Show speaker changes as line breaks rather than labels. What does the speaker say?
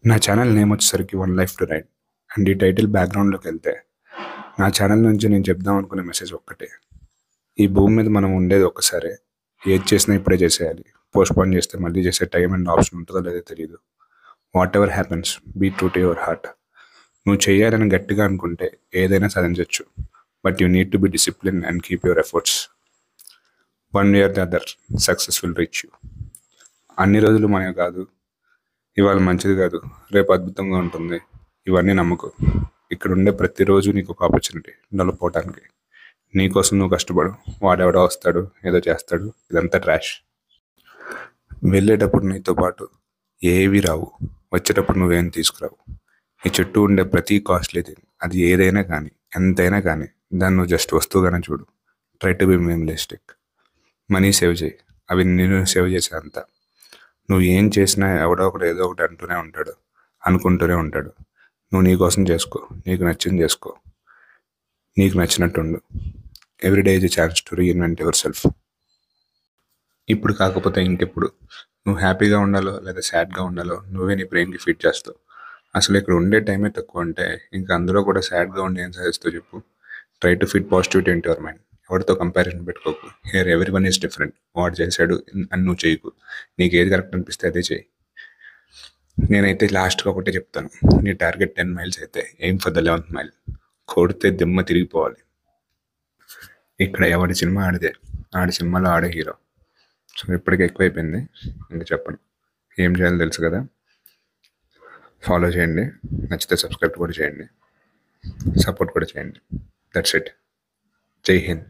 నా channel name వచ్చేసరికి one life to ride. And ఈ టైటిల్ బ్యాక్గ్రౌండ్లోకి వెళ్తే నా ఛానల్ నుంచి నేను చెప్దాం అనుకునే మెసేజ్ ఒక్కటే. ఈ భూమి మీద మనం ఉండేది ఒక్కసారే. ఏది చేసినా ఇప్పుడే చేసేయాలి. పోస్ట్పోన్ చేస్తే మళ్ళీ చేసే టైం అండ్ ఆప్షన్ ఉంటుందో లేదో తెలియదు. Whatever happens, be true to your heart. నువ్వు చేయాలని గట్టిగా అనుకుంటే ఏదైనా సాధించవచ్చు. But you need to be discipline and keep your efforts. One way or the other success will reach you. అన్ని రోజులు మనవి కాదు. ఇవాళ మంచిది కాదు, రేపు అద్భుతంగా ఉంటుంది. ఇవన్నీ నమ్మకు. ఇక్కడ ఉండే ప్రతిరోజు నీకు ఒక ఆపర్చునిటీ డెవలప్ అవడానికి. నీకోసం నువ్వు కష్టపడు. వాడెవడో వస్తాడు, ఏదో చేస్తాడు, ఇదంతా ట్రాష్. వెళ్ళేటప్పుడు నీతో పాటు ఏవి రావు. వచ్చేటప్పుడు నువ్వేం తీసుకురావు. నీ చుట్టూ ఉండే ప్రతి కాస్ట్లీ థింగ్, అది ఏదైనా కానీ, ఎంతైనా కానీ, దాన్ని నువ్వు జస్ట్ వస్తువుగానే చూడు. Try to be minimalistic. Money save చేయి, అవి నేను సేవ్ చేసే అంత. నువ్వు ఏం చేసినా ఎవడో ఒకడు ఏదో ఒకటి అంటూనే ఉంటాడు, అనుకుంటూనే ఉంటాడు. నువ్వు నీ కోసం చేసుకో, నీకు నచ్చింది చేసుకో, నీకు నచ్చినట్టు ఉండు. Everyday is a chance to reinvent your self. ఇప్పుడు కాకపోతే ఇంకెప్పుడు. నువ్వు హ్యాపీగా ఉండాలో లేదా సాడ్గా ఉండాలో నువ్వే నీ బ్రెయిన్కి ఫీడ్ చేస్తావు. అసలు ఇక్కడ ఉండే టైమే తక్కువ అంటే ఇంకా అందులో కూడా సాడ్గా ఉండి ఏం సాధిస్తావు చెప్పు. Try to feed positivity into your mind. ఎవరితో కంపారిజన్ పెట్టుకోకు. Here every one is different. వాడు చేశాడు అని నువ్వు చేయకు. నీకు ఏది కరెక్ట్ అనిపిస్తే అదే చేయి. నేనైతే లాస్ట్గా ఒకటే చెప్తాను. నీ టార్గెట్ 10 miles అయితే aim for the 11th mile. కొడితే దిమ్మ తిరిగిపోవాలి. ఇక్కడ ఎవడి సినిమా ఆడితే ఆడి సినిమాలో ఆడే హీరో. సో ఇప్పటికే ఎక్కువైపోయింది, ఇంకా చెప్పను. ఏం చేయాలో తెలుసు కదా. ఫాలో చేయండి, నచ్చితే సబ్స్క్రైబ్ కూడా చేయండి, సపోర్ట్ కూడా చేయండి. That's it. జై హింద్.